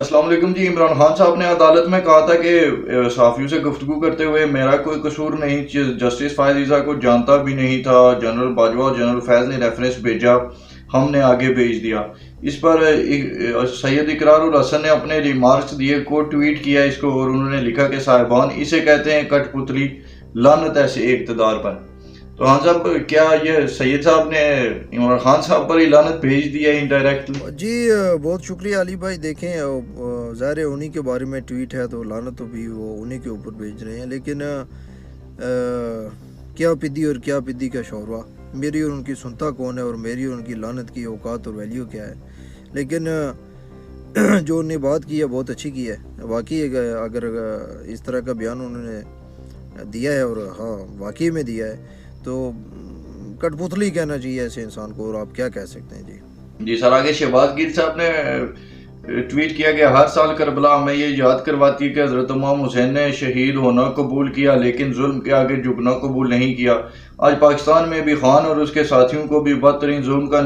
السلام علیکم جی۔ عمران خان صاحب نے عدالت میں کہا تھا کہ صحافیوں سے گفتگو کرتے ہوئے میرا کوئی قصور نہیں، جسٹس فائز عیسیٰ کو جانتا بھی نہیں تھا، جنرل باجوہ اور جنرل فیض نے ریفرنس بھیجا، ہم نے آگے بھیج دیا۔ اس پر سید اقرار الحسن نے اپنے ریمارکس دیے کو ٹویٹ کیا اس کو، اور انہوں نے لکھا کہ صاحبان اسے کہتے ہیں کٹ پتلی، لعنت ایسے اقتدار پر۔ تو ہاں صاحب، کیا یہ سید صاحب نے عمران خان صاحب پر ہی لعنت بھیج دیا انڈائریکٹلی؟ جی بہت شکریہ علی بھائی. دیکھیں ظاہر ہے انہی کے بارے میں ٹویٹ ہے تو لعنت تو بھی وہ انہی کے اوپر بھیج رہے ہیں، لیکن کیا پدی اور کیا پدی کا شوروا، میری اور ان کی سنتا کون ہے، اور میری اور ان کی لعنت کی اوقات اور ویلیو کیا ہے. لیکن جو انہیں بات کی ہے بہت اچھی کی ہے واقعی. اگر اس طرح کا بیان انہوں نے دیا ہے، اور ہاں واقعی میں دیا ہے، تو کٹ پتلی کہنا چاہیے ایسے انسان کو، اور آپ کیا کہہ سکتے ہیں. جی سر، آگے شہباز گیر صاحب نے ٹویٹ کیا کہ ہر سال کربلا ہمیں یہ یاد کرواتی ہے کہ حضرت امام حسین نے شہید ہونا قبول کیا، لیکن ظلم کے آگے جھکنا قبول نہیں کیا. آج پاکستان میں بھی خان اور اس کے ساتھیوں کو بھی بدترین ظلم کا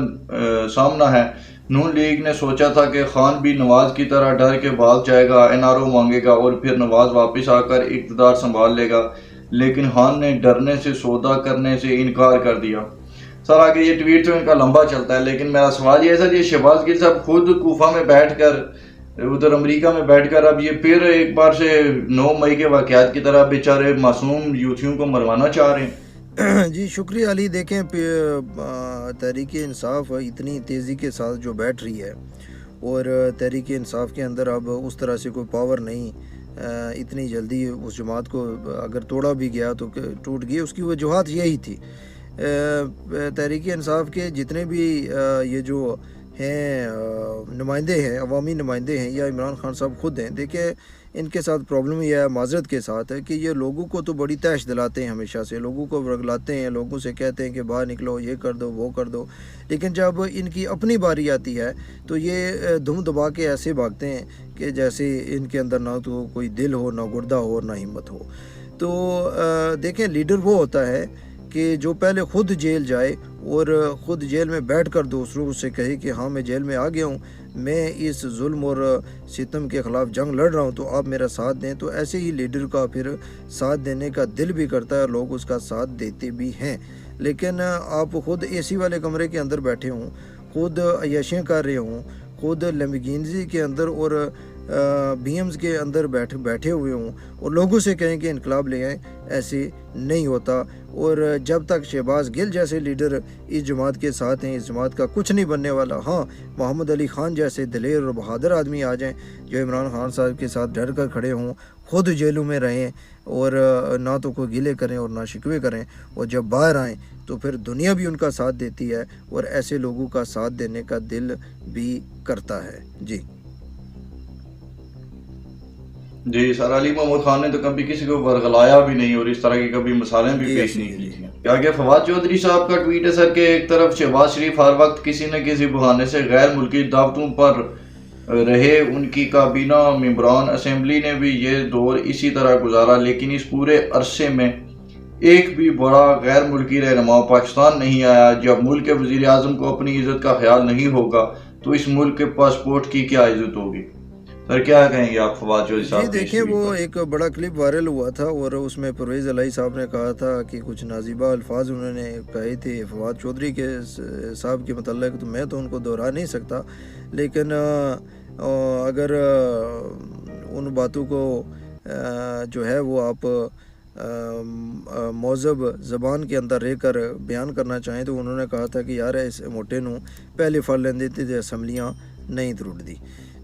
سامنا ہے. نون لیگ نے سوچا تھا کہ خان بھی نواز کی طرح ڈر کے بھاگ جائے گا، این آر او مانگے گا اور پھر نواز واپس آ کر اقتدار سنبھال لے گا، لیکن خان نے ڈرنے سے سودا کرنے سے انکار کر دیا. سر آگے یہ ٹویٹ تو ان کا لمبا چلتا ہے، لیکن میرا سوال یہ ہے سر، یہ شہباز گیر صاحب خود کوفہ میں بیٹھ کر، ادھر امریکہ میں بیٹھ کر، اب یہ پھر ایک بار سے 9 مئی کے واقعات کی طرح بیچارے معصوم یوتھیوں کو مروانا چاہ رہے ہیں. جی شکریہ علی. دیکھیں تحریک انصاف اتنی تیزی کے ساتھ جو بیٹھ رہی ہے، اور تحریک انصاف کے اندر اب اس طرح سے کوئی پاور نہیں، اتنی جلدی اس جماعت کو اگر توڑا بھی گیا تو ٹوٹ گئی. اس کی وجوہات یہی تھی. تحریک انصاف کے جتنے بھی یہ جو ہیں نمائندے ہیں، عوامی نمائندے ہیں، یا عمران خان صاحب خود ہیں، دیکھیں ان کے ساتھ پرابلم یہ ہے معذرت کے ساتھ ہے کہ یہ لوگوں کو تو بڑی تیش دلاتے ہیں، ہمیشہ سے لوگوں کو رگلاتے ہیں، لوگوں سے کہتے ہیں کہ باہر نکلو، یہ کر دو، وہ کر دو، لیکن جب ان کی اپنی باری آتی ہے تو یہ دھم دبا کے ایسے بھاگتے ہیں کہ جیسے ان کے اندر نہ تو کوئی دل ہو، نہ گردہ ہو، نہ ہمت ہو. تو دیکھیں لیڈر وہ ہوتا ہے کہ جو پہلے خود جیل جائے اور خود جیل میں بیٹھ کر دوسروں سے کہے کہ ہاں میں جیل میں آ گیا ہوں، میں اس ظلم اور ستم کے خلاف جنگ لڑ رہا ہوں، تو آپ میرا ساتھ دیں. تو ایسے ہی لیڈر کا پھر ساتھ دینے کا دل بھی کرتا ہے، اور لوگ اس کا ساتھ دیتے بھی ہیں. لیکن آپ خود اے سی والے کمرے کے اندر بیٹھے ہوں، خود عیاشیاں کر رہے ہوں، خود لیمبورگینی کے اندر اور بی ایمز کے اندر بیٹھے ہوئے ہوں، اور لوگوں سے کہیں کہ انقلاب لے آئیں، ایسے نہیں ہوتا. اور جب تک شہباز گل جیسے لیڈر اس جماعت کے ساتھ ہیں، اس جماعت کا کچھ نہیں بننے والا. ہاں محمد علی خان جیسے دلیر اور بہادر آدمی آ جائیں جو عمران خان صاحب کے ساتھ ڈر کر کھڑے ہوں، خود جیلوں میں رہیں، اور نہ تو کوئی گلے کریں اور نہ شکوے کریں، اور جب باہر آئیں تو پھر دنیا بھی ان کا ساتھ دیتی ہے، اور ایسے لوگوں کا ساتھ دینے کا دل بھی کرتا ہے. جی جی سر، علی محمود خان نے تو کبھی کسی کو ورغلایا بھی نہیں، اور اس طرح کی کبھی مثالیں بھی پیش نہیں کی تھیں. آگے فواد چودھری صاحب کا ٹویٹ ہے سر کہ ایک طرف شہباز شریف ہر وقت کسی نہ کسی بہانے سے غیر ملکی دعوتوں پر رہے، ان کی کابینہ ممبران اسمبلی نے بھی یہ دور اسی طرح گزارا، لیکن اس پورے عرصے میں ایک بھی بڑا غیر ملکی رہنما پاکستان نہیں آیا. جب ملک کے وزیر اعظم کو اپنی عزت کا خیال نہیں ہوگا تو اس ملک کے پاسپورٹ کی کیا عزت ہوگی؟ سر کیا کہیں گے آپ فواد چودھری جی صاحب کی اس دیکھیں ٹویٹ وہ پر؟ ایک بڑا کلپ وائرل ہوا تھا، اور اس میں پرویز الہی صاحب نے کہا تھا کہ کچھ نازیبہ الفاظ انہوں نے کہے تھے فواد چودھری کے صاحب کے متعلق، تو میں تو ان کو دہرا نہیں سکتا، لیکن اگر ان باتوں کو جو ہے وہ آپ مہذب زبان کے اندر رہ کر بیان کرنا چاہیں، تو انہوں نے کہا تھا کہ یار اس موٹے نو پہلے پھڑ لیندے تے اسمبلیاں نہیں ترٹ دی.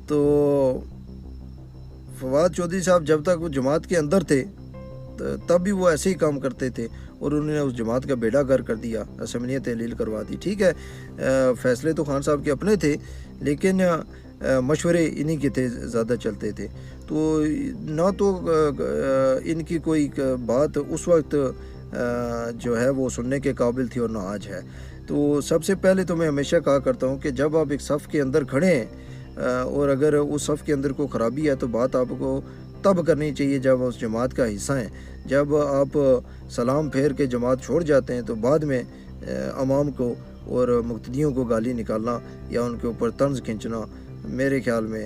تو فواد چودھری صاحب جب تک وہ جماعت کے اندر تھے تب بھی وہ ایسے ہی کام کرتے تھے، اور انہوں نے اس جماعت کا بیڑا گر کر دیا، اسمبلیاں تحلیل کروا دی. ٹھیک ہے، فیصلے تو خان صاحب کے اپنے تھے، لیکن مشورے انہی کے تھے، زیادہ چلتے تھے. تو نہ تو ان کی کوئی بات اس وقت جو ہے وہ سننے کے قابل تھی اور نہ آج ہے. تو سب سے پہلے تو میں ہمیشہ کہا کرتا ہوں کہ جب آپ ایک صف کے اندر کھڑے ہیں، اور اگر اس صف کے اندر کوئی خرابی ہے تو بات آپ کو تب کرنی چاہیے جب اس جماعت کا حصہ ہیں. جب آپ سلام پھیر کے جماعت چھوڑ جاتے ہیں تو بعد میں عوام کو اور مقتدیوں کو گالی نکالنا یا ان کے اوپر طنز کھینچنا میرے خیال میں